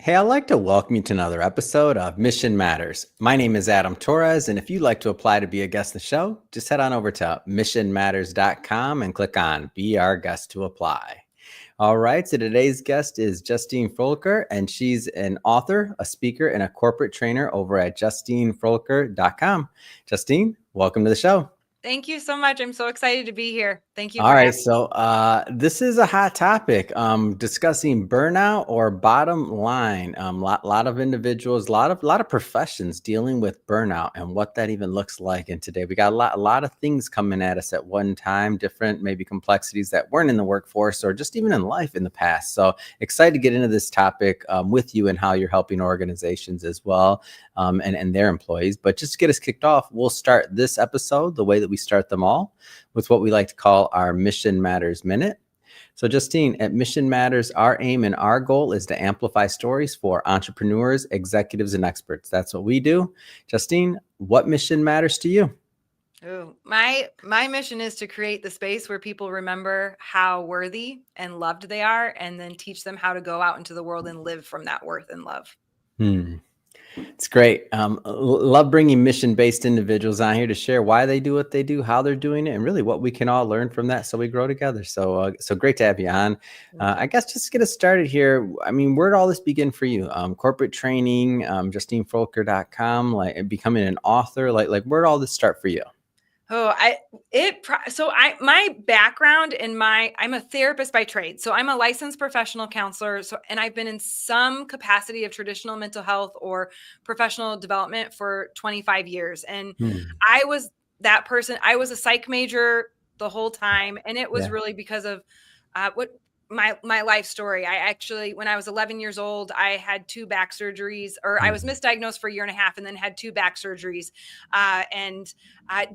Hey, I'd like to welcome you to another episode of Mission Matters. My name is Adam Torres, and if you'd like to apply to be a guest of the show, just head on over to missionmatters.com and click on Be Our Guest to apply. All right, so today's guest is Justine Froelker, and she's an author, a speaker, and a corporate trainer over at justinefroelker.com. Justine, welcome to the show. Thank you so much. I'm so excited to be here. Thank you All for right, having so this is a hot topic, discussing burnout or bottom line. Lot of individuals, lot of professions dealing with burnout and what that even looks like. And today we got a lot of things coming at us at one time, different maybe complexities that weren't in the workforce or just even in life in the past. So excited to get into this topic with you and how you're helping organizations as well, and their employees. But just to get us kicked off, we'll start this episode the way that we start them all, with what we like to call our Mission Matters Minute. So Justine, at Mission Matters, our aim and our goal is to amplify stories for entrepreneurs, executives, and experts. That's what we do. Justine, what mission matters to you? Oh, my mission is to create the space where people remember how worthy and loved they are, and then teach them how to go out into the world and live from that worth and love. It's great. Love bringing mission-based individuals on here to share why they do what they do, how they're doing it, and really what we can all learn from that so we grow together. So great to have you on. I guess just to get us started here, I mean, where did all this begin for you? Corporate training, JustineFroelker.com, like becoming an author, like where did all this start for you? My background I'm a therapist by trade. So I'm a licensed professional counselor. And I've been in some capacity of traditional mental health or professional development for 25 years. And I was that person. I was a psych major the whole time. And it was really because of what my life story. I actually, when I was 11 years old, I had 2 back surgeries, or I was misdiagnosed for a year and a half and then had 2 back surgeries.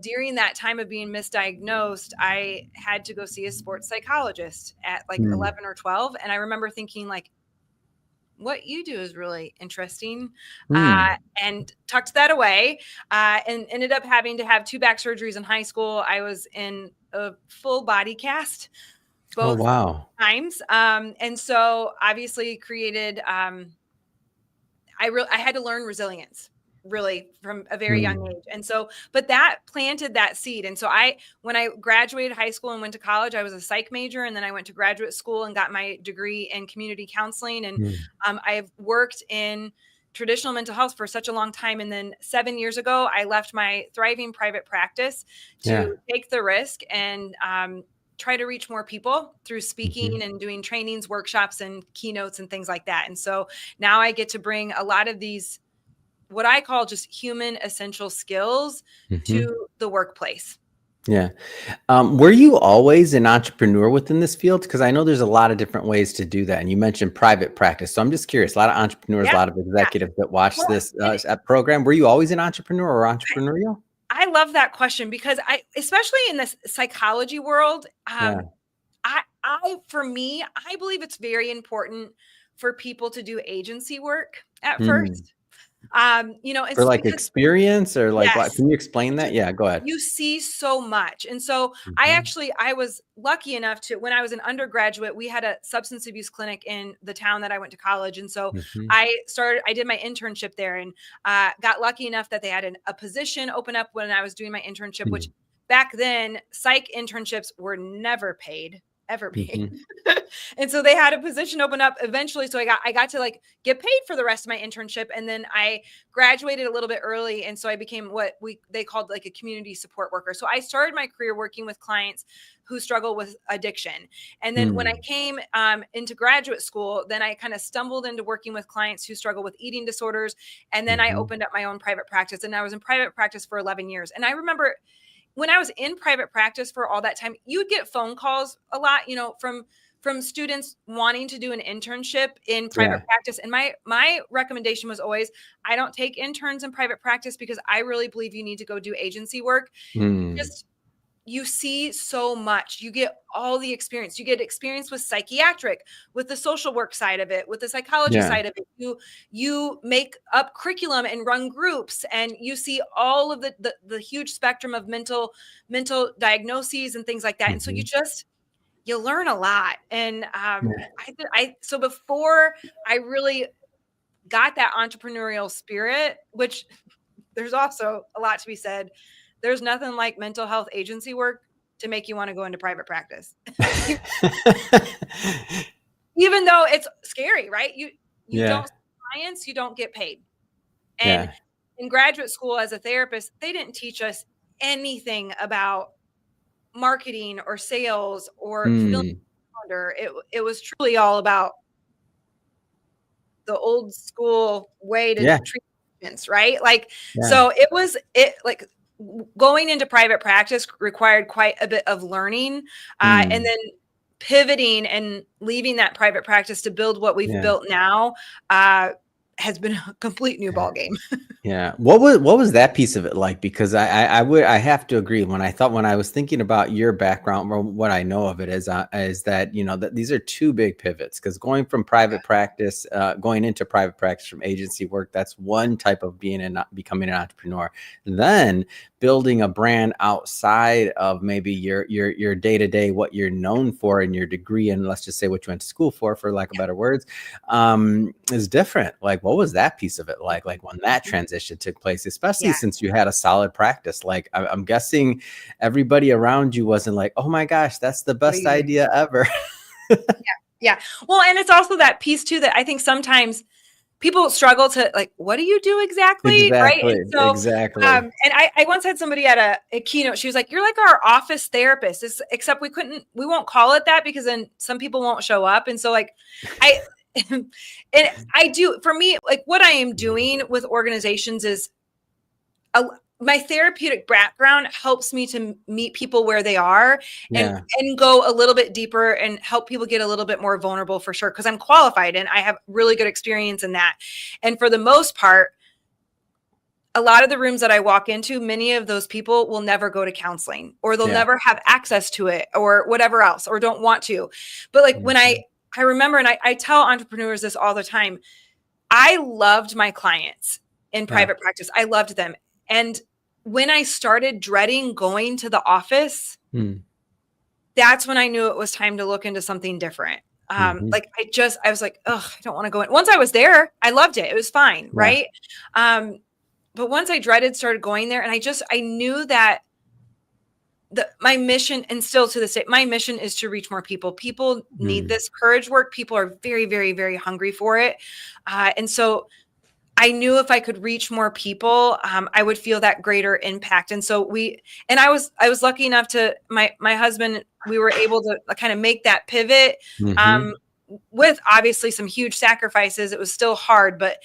During that time of being misdiagnosed, I had to go see a sports psychologist at like 11 or 12. And I remember thinking, like, what you do is really interesting, and tucked that away, and ended up having to have 2 back surgeries in high school. I was in a full body cast both times. And so obviously created, I had to learn resilience really from a very young age. And so, but that planted that seed. And so when I graduated high school and went to college, I was a psych major. And then I went to graduate school and got my degree in community counseling. And I've worked in traditional mental health for such a long time. And then 7 years ago, I left my thriving private practice to take the risk and, try to reach more people through speaking and doing trainings, workshops, and keynotes and things like that. And so now I get to bring a lot of these, what I call just human essential skills, to the workplace. Yeah. Were you always an entrepreneur within this field? Because I know there's a lot of different ways to do that. And you mentioned private practice. So I'm just curious, a lot of entrepreneurs, a lot of executives that watch this program. Were you always an entrepreneur or entrepreneurial? I love that question because especially in this psychology world, for me, I believe it's very important for people to do agency work at first. For like experience or like what? Can you explain that? Yeah, go ahead. You see so much. And so I was lucky enough to, when I was an undergraduate, we had a substance abuse clinic in the town that I went to college. And so I did my internship there, and got lucky enough that they had a position open up when I was doing my internship, which back then psych internships were never ever paid. And so they had a position open up eventually. So I got to like get paid for the rest of my internship. And then I graduated a little bit early. And so I became what they called like a community support worker. So I started my career working with clients who struggle with addiction. And then when I came into graduate school, then I kind of stumbled into working with clients who struggle with eating disorders. And then I opened up my own private practice, and I was in private practice for 11 years. And I remember when I was in private practice for all that time, you would get phone calls a lot, from students wanting to do an internship in private practice. And my recommendation was always, I don't take interns in private practice because I really believe you need to go do agency work. You see so much. You get all the experience. You get experience with psychiatric, with the social work side of it, with the psychology side of it. You make up curriculum and run groups, and you see all of the huge spectrum of mental diagnoses and things like that. And so you learn a lot. And so before I really got that entrepreneurial spirit, which there's also a lot to be said. There's nothing like mental health agency work to make you want to go into private practice. Even though it's scary, right? You Yeah. don't see clients, you don't get paid. And Yeah. in graduate school as a therapist, they didn't teach us anything about marketing or sales or filling Mm. a calendar. It was truly all about the old school way to Yeah. treat patients, right? Like, Yeah. so it like going into private practice required quite a bit of learning, and Mm. then pivoting and leaving that private practice to build what we've Yeah. built now has been a complete new ball game. Yeah. What was that piece of it like? Because I have to agree when I was thinking about your background or what I know of it is that that these are two big pivots because going from private practice going into private practice from agency work, that's one type of becoming an entrepreneur. Then building a brand outside of maybe your day-to-day, what you're known for and your degree, and let's just say what you went to school for lack of better words, is different. Like, what was that piece of it like when that transition took place, especially Yeah. since you had a solid practice? Like, I'm guessing everybody around you wasn't like, oh my gosh, that's the What are best you doing? idea ever. Yeah. Well, and it's also that piece too that I think sometimes people struggle to like, what do you do exactly? Right. Exactly. And so, Exactly. and I once had somebody at a keynote, she was like, you're like our office therapist, except we won't call it that because then some people won't show up. And so like, I, and I do, for me, like what I am doing with organizations is a, my therapeutic background helps me to meet people where they are and Yeah. go a little bit deeper and help people get a little bit more vulnerable for sure because I'm qualified and I have really good experience in that. And for the most part, a lot of the rooms that I walk into, many of those people will never go to counseling or they'll Yeah. never have access to it or whatever else or don't want to. But like when Mhm. I remember, and I tell entrepreneurs this all the time, I loved my clients in Yeah. private practice. I loved them. And when I started dreading going to the office, Mm. that's when I knew it was time to look into something different. Mhm. Like I was like, ugh, I don't want to go in. Once I was there, I loved it. It was fine. Yeah. Right. But once I started going there and I knew that my mission, and still to this day, my mission is to reach more people. People need Mm. this courage work. People are very, very, very hungry for it. And so I knew if I could reach more people, I would feel that greater impact. And so I was lucky enough to my husband, we were able to kind of make that pivot, Mhm. um, with obviously some huge sacrifices. It was still hard, but,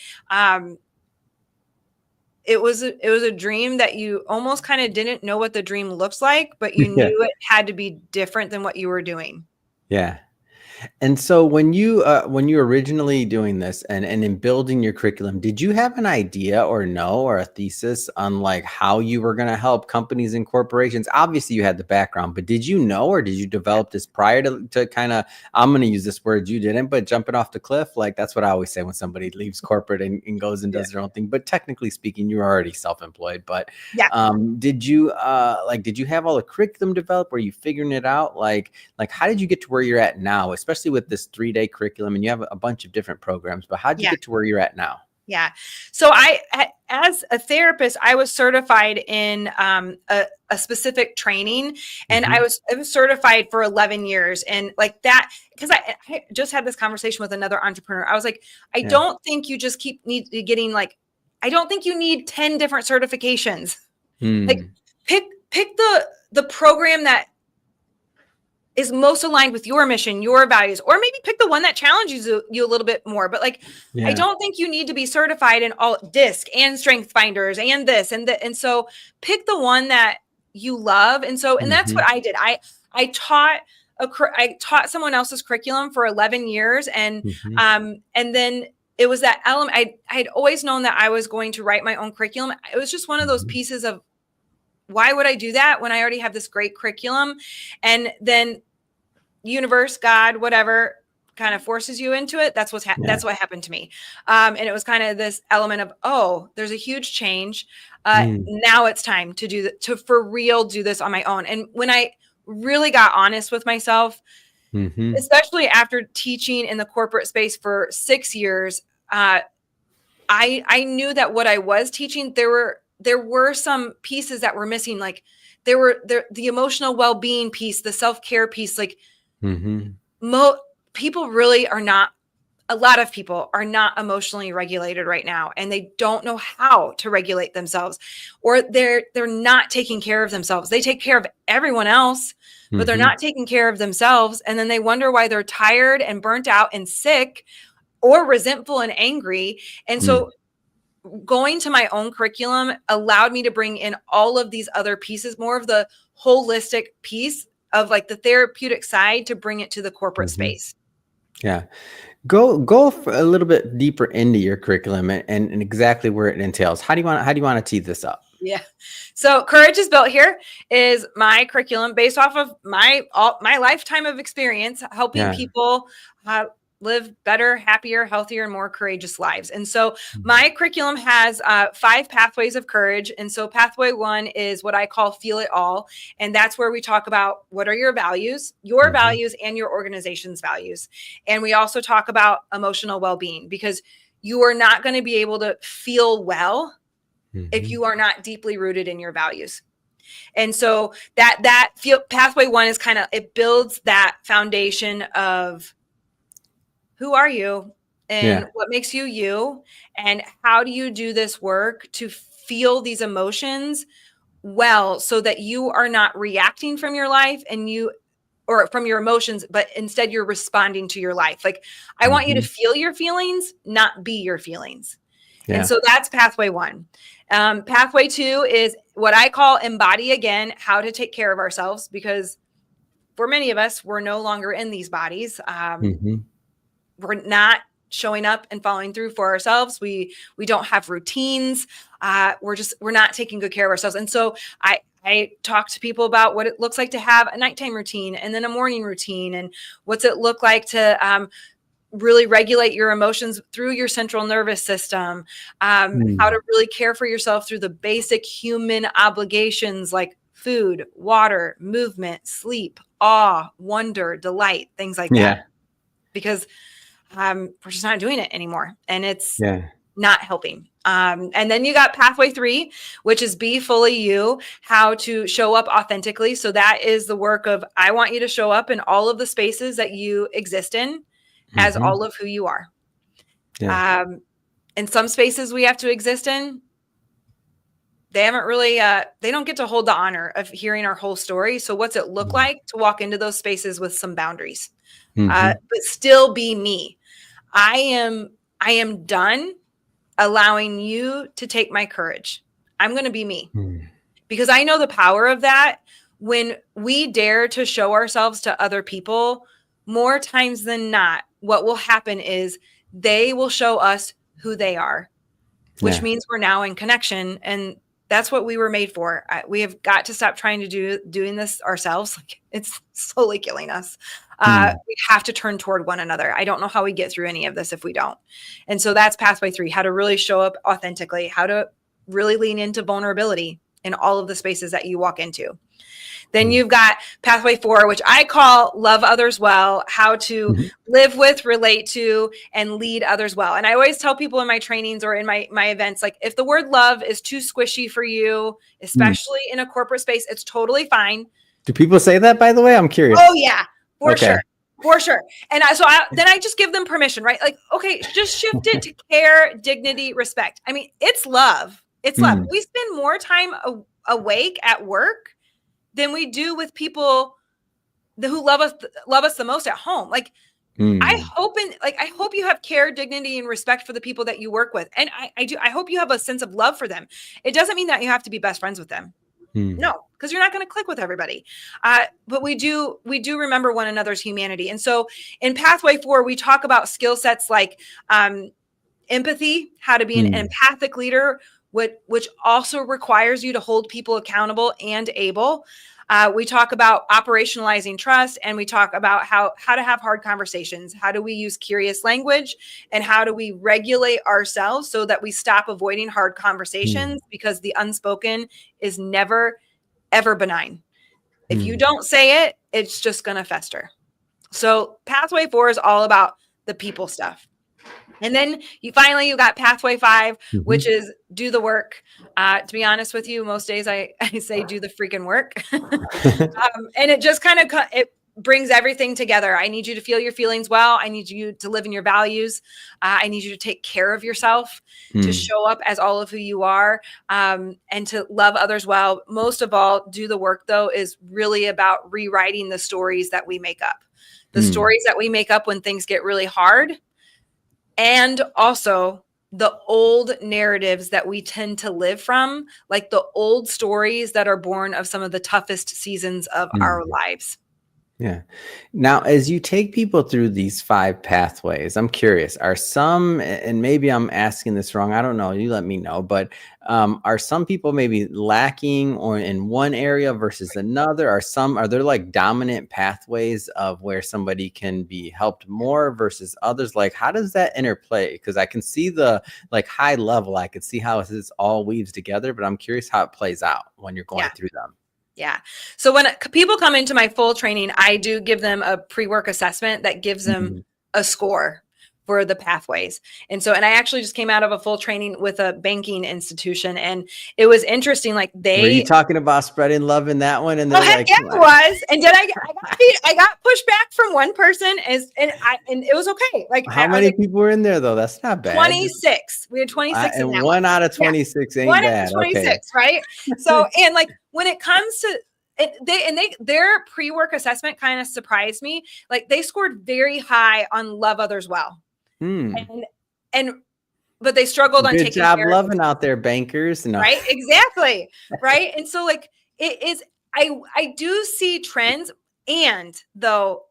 it was a dream that you almost kind of didn't know what the dream looks like, but you Yeah. knew it had to be different than what you were doing. Yeah. And so when you were originally doing this and in building your curriculum, did you have an idea or a thesis on like how you were going to help companies and corporations? Obviously you had the background, but did you know or did you develop this prior to kind of, I'm going to use this word you didn't, but jumping off the cliff? Like that's what I always say when somebody leaves corporate and goes and Yeah. does their own thing. But technically speaking, you were already self-employed. But Yeah. did you have all the curriculum developed? Were you figuring it out? Like how did you get to where you're at now, especially with this 3-day curriculum and you have a bunch of different programs, but how did you Yeah. get to where you're at now? Yeah. So as a therapist, I was certified in a specific training, and Hmm. I was certified for 11 years, and like that because I just had this conversation with another entrepreneur. I was like, I Yeah. don't think you just need getting like, I don't think you need 10 different certifications. Like Hmm. pick the program that is most aligned with your mission, your values, or maybe pick the one that challenges you a little bit more. But like, I Yeah. don't think you need to be certified in all DISC and strength finders and this and that. And so pick the one that you love. And so, and that's Hmm. what I did. I taught I taught someone else's curriculum for 11 years. Hmm. And then it was that element. I had always known that I was going to write my own curriculum. It was just one of those Hmm. pieces of why would I do that when I already have this great curriculum? And then universe, God, whatever kind of forces you into it. Yeah. That's what happened to me. And it was kind of this element of, oh, there's a huge change. Mm. Now it's time to to for real do this on my own. And when I really got honest with myself, Hmm. especially after teaching in the corporate space for 6 years, uh, I knew that what I was teaching, there were some pieces that were missing. Like the emotional well-being piece, the self-care piece, like Mm-hmm. mo people really are not, a lot of people are not emotionally regulated right now, and they don't know how to regulate themselves, or they're not taking care of themselves. They take care of everyone else, but they're Mm-hmm. not taking care of themselves, and then they wonder why they're tired and burnt out and sick or resentful and angry. And Mm. so going to my own curriculum allowed me to bring in all of these other pieces, more of the holistic piece of like the therapeutic side, to bring it to the corporate Mm-hmm. space. Yeah. Go for a little bit deeper into your curriculum and exactly where it entails. How do you want to tee this up? Yeah. So Courage is Built Here is my curriculum based off of my lifetime of experience helping Yeah. people uh, live better, happier, healthier, and more courageous lives. And so Mhm. my curriculum has 5 pathways of courage. And so pathway 1 is what I call Feel It All. And that's where we talk about what are your Mhm. values and your organization's values. And we also talk about emotional well-being, because you are not going to be able to feel well if Mhm. you are not deeply rooted in your values. And so that feel pathway 1 is kind of, it builds that foundation of who are you and Yeah. what makes you you, and how do you do this work to feel these emotions well, so that you are not reacting from your life and you, or from your emotions, but instead you're responding to your life. Like, I want you to Mhm. feel your feelings, not be your feelings. And Yeah. so that's pathway 1. Pathway 2 is what I call Embody Again, how to take care of ourselves, because for many of us, we're no longer in these bodies. Mhm. We're not showing up and following through for ourselves. We don't have routines. We're not taking good care of ourselves. And so I talk to people about what it looks like to have a nighttime routine and then a morning routine, and what's it look like to really regulate your emotions through your central nervous system, how Mm. to really care for yourself through the basic human obligations like food, water, movement, sleep, awe, wonder, delight, things like that. Yeah. Because we're just not doing it anymore, and it's Yeah. not helping. And then you got pathway 3, which is Be Fully You, how to show up authentically. So that is the work of, I want you to show up in all of the spaces that you exist in as Mhm. all of who you are. Yeah. Um, in some spaces we have to exist in, they haven't really, they don't get to hold the honor of hearing our whole story. So what's it look Mm. like to walk into those spaces with some boundaries, Mhm. but still be me? I am, I am done allowing you to take my courage. I'm going to be me, Mm. because I know the power of that. When we dare to show ourselves to other people, more times than not, what will happen is they will show us who they are, which Yeah. means we're now in connection. And that's what we were made for. We have got to stop trying to doing this ourselves. Like, it's slowly killing us. Mm. We have to turn toward one another. I don't know how we get through any of this if we don't. And so that's pathway 3, how to really show up authentically, how to really lean into vulnerability in all of the spaces that you walk into. Then Mm. you've got pathway 4, which I call Love Others Well, how to Mhm. live with, relate to, and lead others well. And I always tell people in my trainings or in my events, like, if the word love is too squishy for you, Mm. especially in a corporate space, it's totally fine. Do people say that, by the way? I'm Oh curious. yeah, for Okay. sure. For sure. And then I just give them permission, right? Like, okay, just shift it to care, dignity, respect. I mean, it's love. It's love. Mm. We spend more time awake at work than we do with people who love us the most at home. Like, Mm. I hope you have care, dignity, and respect for the people that you work with. And I do. I hope you have a sense of love for them. It doesn't mean that you have to be best friends with them. Mm. No, because you're not going to click with everybody. But we do remember one another's humanity. And so in pathway 4, we talk about skill sets like empathy, how to be an Mm. empathic leader, which also requires you to hold people accountable and able. We talk about operationalizing trust, and we talk about how to have hard conversations. How do we use curious language, and how do we regulate ourselves so that we stop avoiding hard Mm. conversations, because the unspoken is never, ever benign. If you Mm. don't say it, it's just going to fester. So pathway 4 is all about the people stuff. And then you got pathway 5, which Mhm. is do the work. To be honest with you, most days I say do the freaking work. And it just kind of it brings everything together. I need you to feel your feelings well. I need you to live in your values. I need you to take care of yourself, to Mm, show up as all of who you are, and to love others well. Most of all, do the work, though, is really about rewriting the stories that we make up. The mm, stories that we make up when things get really hard, and also the old narratives that we tend to live from, like the old stories that are born of some of the toughest seasons of our mm. lives. Yeah. Now, as you take people through these 5 pathways, I'm curious, are some, and maybe I'm asking this wrong, I don't know, you let me know, but are some people maybe lacking or in one area versus another? Are there like dominant pathways of where somebody can be helped more versus others? Like, how does that interplay? Because I can see the like high level, I could see how this all weaves together, but I'm curious how it plays out when you're going Yeah. through them. Yeah. So when people come into my full training, I do give them a pre-work assessment that gives them Mhm. a score for the pathways. And I actually just came out of a full training with a banking institution, and it was interesting. Like Were you they, talking about spreading love in that one? And oh they're heck like, yeah, come it on. was. And then I got pushback from one person, and it was okay. Like How I was many like people were in there though? That's not bad. 26. We had 26 in And that one. one out of Yeah. 26 One ain't out of bad. Okay. 26, right? So, and like when it comes to their pre-work assessment kind of surprised me. Like they scored very high on love others well. Hmm. And and but they struggled on Good taking job care of loving themselves, out there, bankers. No. right? Exactly. Right. And so like it is, I do see trends, and though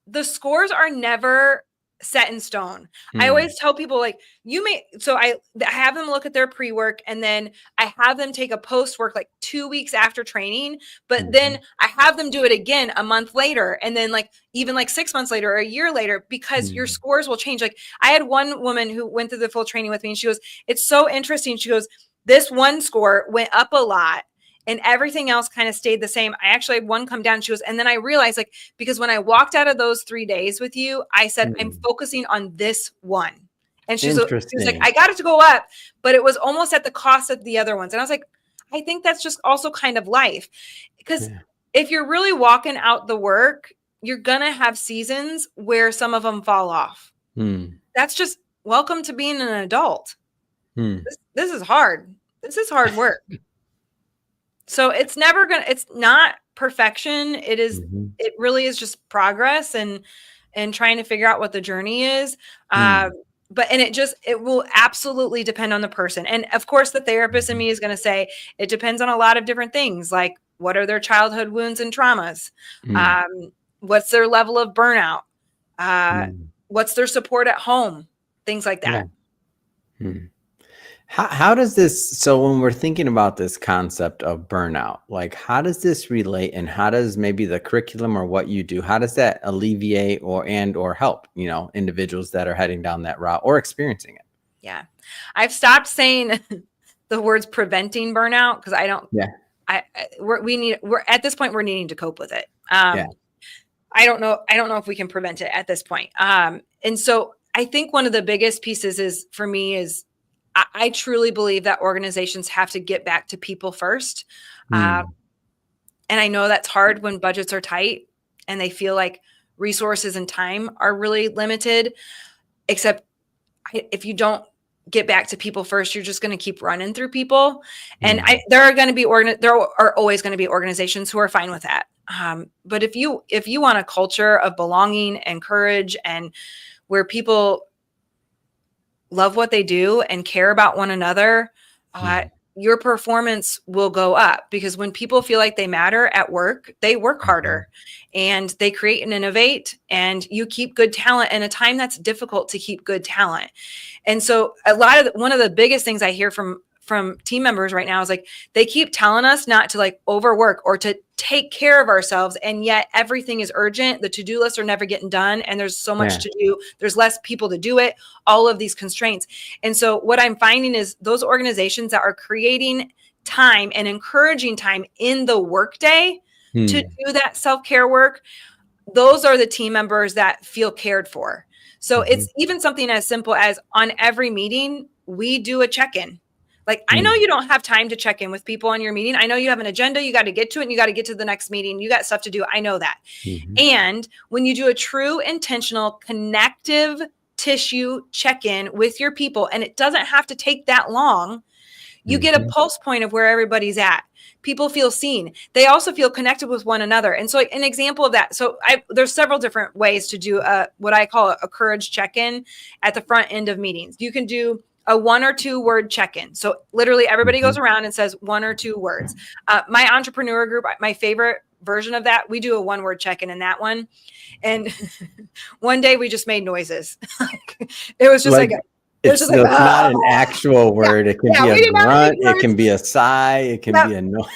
the scores are never set in stone. I Hmm. always tell people like I have them look at their pre-work, and then I have them take a post-work like 2 weeks after training, but Mhm. then I have them do it again a month later, and then like even like 6 months later or a year later, because your Mhm. scores will change. Like I had one woman who went through the full training with me, and she goes, "It's so interesting." She goes, "This one score went up a lot and everything else kind of stayed the same. I actually had one come down." She goes, "And then I realized like, because when I walked out of those 3 days with you, I said, I'm Hmm. focusing on this one." And she was like, Interesting. "I got it to go up, but it was almost at the cost of the other ones." And I was like, I think that's just also kind of life. Because Yeah. if you're really walking out the work, you're going to have seasons where some of them fall off. Hmm. That's just welcome to being an adult. Hmm. This is hard. This is hard work. So it's not perfection. Mhm. It really is just progress and trying to figure out what the journey is. Hmm. Um, and it will absolutely depend on the person. And of course, the therapist in Mhm. me is going to say it depends on a lot of different things, like what are their childhood wounds and traumas? Hmm. Um, what's their level of burnout? Uh, Hmm. what's their support at home? Things like Yeah. that. Hmm. How does this, so when we're thinking about this concept of burnout, like how does this relate and how does maybe the curriculum or what you do, how does that alleviate or help, individuals that are heading down that route or experiencing it? Yeah. I've stopped saying the words preventing burnout because I don't Yeah. we're at this point we're needing to cope with it. Yeah. I don't know if we can prevent it at this point. And so I think one of the biggest pieces is for me is I truly believe that organizations have to get back to people first. Uh, Hmm. and I know that's hard when budgets are tight and they feel like resources and time are really limited, except if you don't get back to people first, you're just going to keep running through people. And Hmm. there are always going to be organizations who are fine with that. But if you want a culture of belonging and courage, and where people love what they do and care about one another, Hmm. your performance will go up, because when people feel like they matter at work, they work Hmm. harder and they create and innovate, and you keep good talent in a time that's difficult to keep good talent. And so one of the biggest things I hear from team members right now is like they keep telling us not to like overwork or to take care of ourselves, and yet everything is urgent. The to-do lists are never getting done, and there's so much Yeah. to do. There's less people to do it, all of these constraints. And so what I'm finding is those organizations that are creating time and encouraging time in the workday to Hmm. do that self-care work, those are the team members that feel cared for. So Mhm. it's even something as simple as on every meeting, we do a check-in. Like, I know Mm. you don't have time to check in with people on your meeting. I know you have an agenda. You got to get to it and you got to get to the next meeting. You got stuff to do. I know that. Mhm. And when you do a true intentional connective tissue check-in with your people, and it doesn't have to take that long, you get a Mhm. pulse point of where everybody's at. People feel seen. They also feel connected with one another. And so an example of that, so there's several different ways to do what I call a courage check-in at the front end of meetings. You can do a 1 or 2 word check-in. So literally everybody goes Mhm. around and says 1 or 2 words. My entrepreneur group, my favorite version of that, we do a 1 word check-in in that one. And one day we just made noises. It was just Like, like, it was just like, it's not an actual yeah, word. It can yeah, be we a did not make grunt, it words. can be a sigh, it can Yep. be a noise.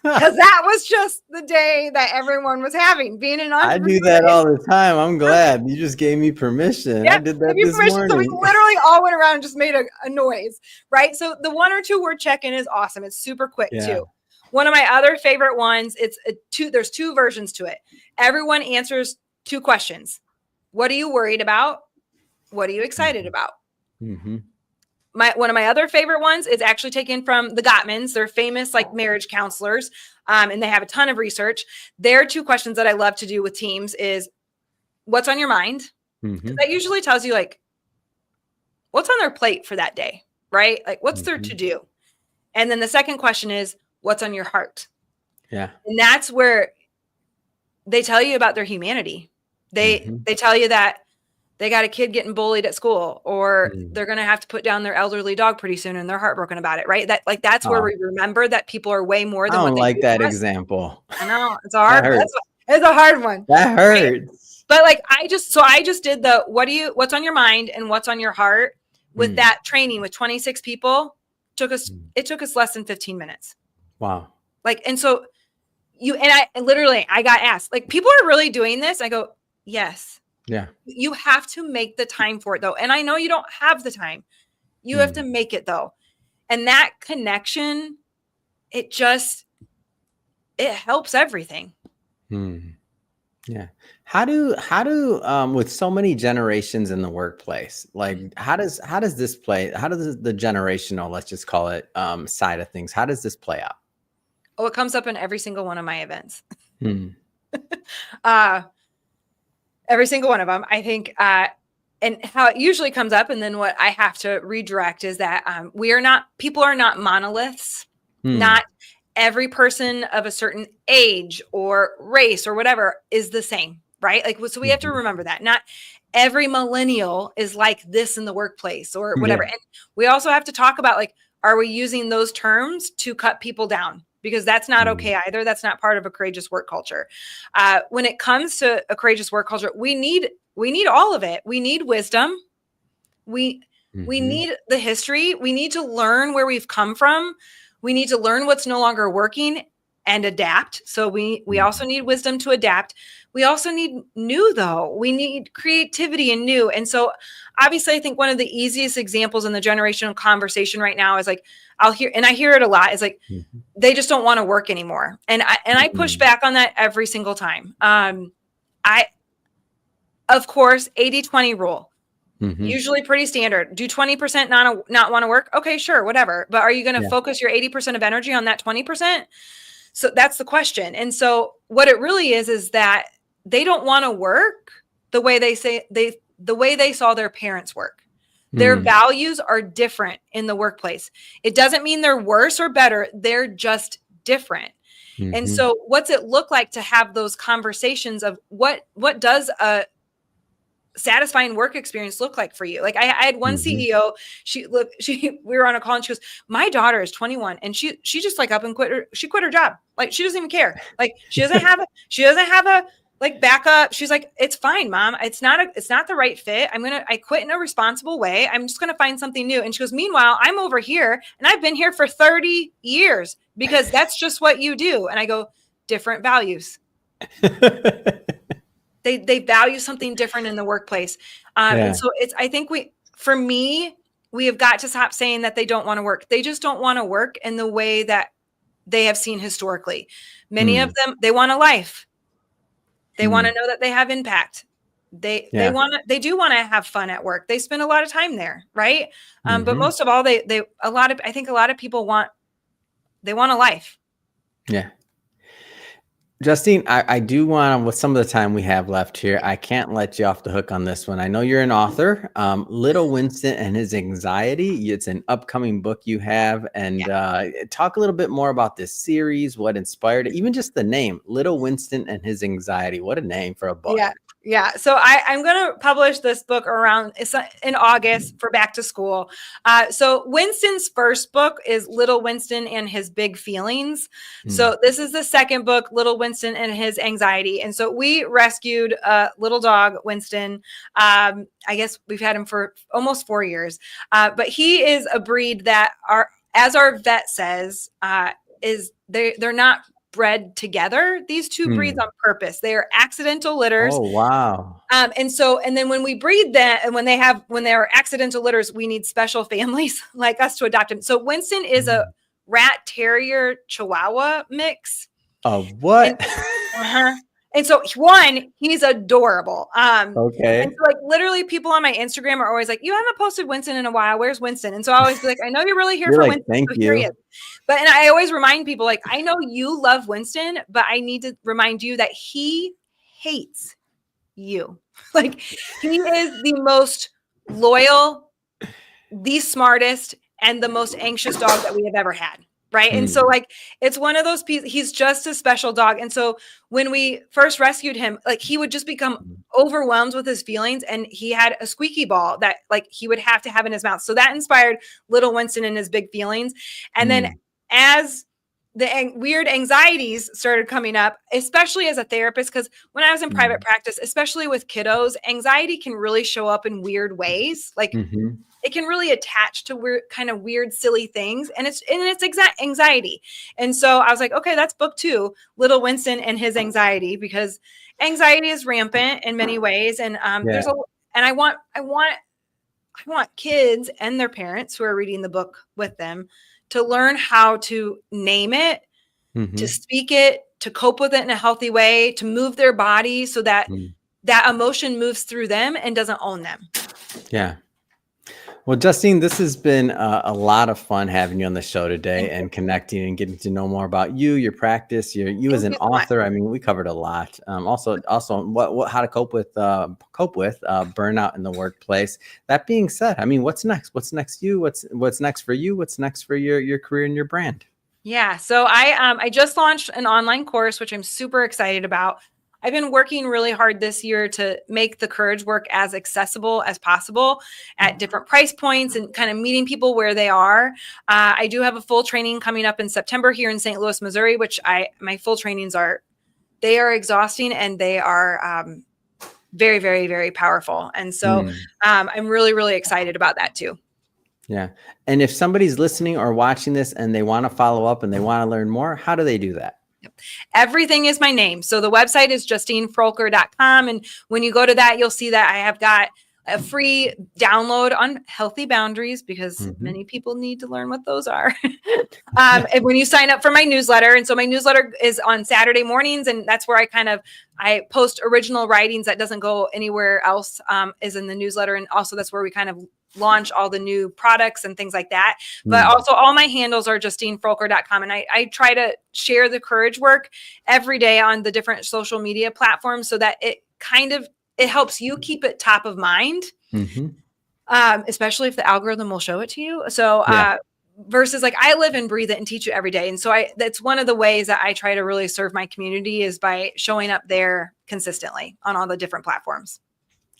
Because that was just the day that everyone was having. Being an I do entrepreneur that is all the time. I'm glad you just gave me permission. I yeah, did give that you this permission. So we morning. literally all went around and just made a noise, right? So the 1 or 2 word check-in is awesome. It's super quick Yeah. too. One of my other favorite ones, there's 2 versions to it. Everyone answers 2 questions. What are you worried about? What are you excited about? Mm-hmm. One of my other favorite ones is actually taken from the Gottmans. They're famous like marriage counselors, and they have a ton of research. Their 2 questions that I love to do with teams is what's on your mind? Because Mm-hmm. that usually tells you like what's on their plate for that day, right? Like what's their Mm-hmm. to do? And then the second question is what's on your heart? Yeah. And that's where they tell you about their humanity. Mm-hmm. They tell you that they got a kid getting bullied at school, or Mm. they're going to have to put down their elderly dog pretty soon and they're heartbroken about it, right? That's where Oh, we remember that people are way more I than what don't they like do that for us. example. I know it's That hard. hurts. It's a hard one, That right? hurts. But like I just did the what's on your mind and what's on your heart with Mm. that training with 26 people. Mm. It took us less than 15 minutes. Wow. Like, and so I literally, I got asked, like, people are really doing this. I go, yes, Yeah. you have to make the time for it though. And I know you don't have the time. You have to Mm. make it though. And that connection, it just, it helps everything. Mm. Yeah. How do with so many generations in the workplace, like how does this play? How does the generational, let's just call it, side of things, how does this play out? Oh, it comes up in every single one of my events. Hmm. Uh, every single one of them. I think, and how it usually comes up, and then what I have to redirect is that people are not monoliths. Hmm. Not every person of a certain age or race or whatever is the same, right? Like, so we have to Mhm. remember that. Not every millennial is like this in the workplace or whatever. Yeah. And we also have to talk about, like, are we using those terms to cut people down? Because that's not Mm. okay either. That's not part of a courageous work culture. When it comes to a courageous work culture, we need all of it. We need wisdom. We we Mhm. need the history. We need to learn where we've come from. We need to learn what's no longer working and adapt. So we also Mhm. need wisdom to adapt. We also need new though. We need creativity and new. And so obviously I think one of the easiest examples in the generational conversation right now is like I hear it a lot, is like Mhm. they just don't want to work anymore. And I push Mm. back on that every single time. I of course 80-20 rule. Mhm. Usually pretty standard. Do 20% not want to work? Okay, sure, whatever. But are you going to Yeah. focus your 80% of energy on that 20%? So that's the question. And so what it really is that they don't want to work the way the way they saw their parents work. Their Mm. values are different in the workplace. It doesn't mean they're worse or better. They're just different. And Mhm. so what's it look like to have those conversations of what does a satisfying work experience look like for you? Like I had one Mhm. CEO, we were on a call and she goes, my daughter is 21 and she just like up and she quit her job. Like she doesn't even care. Like she doesn't have a like backup. She's like, it's fine, mom. It's not the right fit. I quit in a responsible way. I'm just going to find something new. And she goes, meanwhile, I'm over here and I've been here for 30 years because that's just what you do. And I go, different values. They value something different in the workplace. And Yeah. so I think for me, we have got to stop saying that they don't want to work. They just don't want to work in the way that they have seen historically. Many of Mm. them, they want a life. They want to Mm. know that they have impact. Yeah. they do want to have fun at work. They spend a lot of time there, right? But Hmm. most of all, I think a lot of people want a life. Yeah. Justine, I do want to, with some of the time we have left here, I can't let you off the hook on this one. I know you're an author. Little Winston and His Anxiety. It's an upcoming book you have. And talk a little bit more about this series, what inspired it, even just the name, Little Winston and His Anxiety. What a name for a book. Yeah. Yeah. So I'm going to publish this book in August for back to school. So Winston's first book is Little Winston and His Big Feelings. Mm, So this is the second book, Little Winston and His Anxiety. And so we rescued a little dog, Winston. I guess we've had him for almost 4 years. But he is a breed that as our vet says, they're not bred together. These two breeds mm. on purpose. They are accidental litters. Oh, wow. And then when we breed them and when they're accidental litters, we need special families like us to adopt them. So Winston is a Mm. rat terrier chihuahua mix. And What? uh-huh. And so he's adorable. And Okay. so like literally people on my Instagram are always like, you haven't posted Winston in a while. Where's Winston? And so I always be like, I know you're really here You're for like, Winston. thank So here he is. you. And I always remind people, like, I know you love Winston, but I need to remind you that he hates you. Like, he is the most loyal, the smartest, and the most anxious dog that we have ever had. Right. And so, Mm, like, it's one of those pieces. He's just a special dog. And so, when we first rescued him, like, he would just become mm, overwhelmed with his feelings. And he had a squeaky ball that, like, he would have to have in his mouth. So, that inspired Little Winston and His Big Feelings. And then, mm, as the weird anxieties started coming up, especially as a therapist, because when I was in private mm, practice, especially with kiddos, anxiety can really show up in weird ways. Like, mhm, it can really attach to weird, silly things. And it's exact anxiety. And so I was like, okay, that's book 2, Little Winston and His Anxiety, because anxiety is rampant in many ways. And yeah. I want kids and their parents who are reading the book with them to learn how to name it, to Mhm, speak it, to cope with it in a healthy way, to move their body so that mm, that emotion moves through them and doesn't own them. yeah. Well, Justine, this has been a lot of fun having you on the show today Thank you. and connecting and getting to know more about you, your practice, you as Thank an you so much. author. I mean, we covered a lot. Also, what how to cope with burnout in the workplace. That being said, I mean, what's next? What's next? What's next for you? What's next for your career and your brand? Yeah. So I just launched an online course, which I'm super excited about. I've been working really hard this year to make the courage work as accessible as possible at different price points and kind of meeting people where they are. I do have a full training coming up in September here in St. Louis, Missouri, which my full trainings they are exhausting and they are very, very, very powerful. And so Hmm. I'm really, really excited about that too. Yeah. And if somebody's listening or watching this and they want to follow up and they want to learn more, how do they do that? Everything is my name. So the website is justinefroelker.com. And when you go to that, you'll see that I have got a free download on healthy boundaries because Hmm. many people need to learn what those are. And when you sign up for my newsletter, and so my newsletter is on Saturday mornings, and that's where I post original writings that doesn't go anywhere else, is in the newsletter. And also that's where we kind of launch all the new products and things like that. But Mm, also all my handles are justinefroelker.com. And I try to share the courage work every day on the different social media platforms so that it helps you keep it top of mind, mhm. especially if the algorithm will show it to you. So, Yeah. versus like I live and breathe it and teach it every day. And so that's one of the ways that I try to really serve my community is by showing up there consistently on all the different platforms.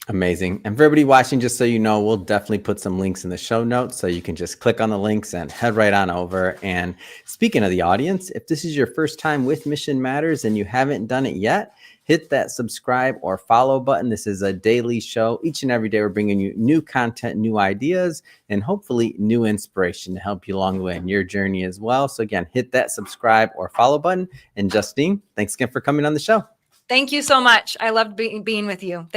Amazing. And for everybody watching, just so you know, we'll definitely put some links in the show notes so you can just click on the links and head right on over. And speaking of the audience, if this is your first time with Mission Matters and you haven't done it yet, hit that subscribe or follow button. This is a daily show. Each and every day, we're bringing you new content, new ideas, and hopefully new inspiration to help you along the way in your journey as well. So again, hit that subscribe or follow button. And Justine, thanks again for coming on the show. Thank you so much. I loved being with you. Thank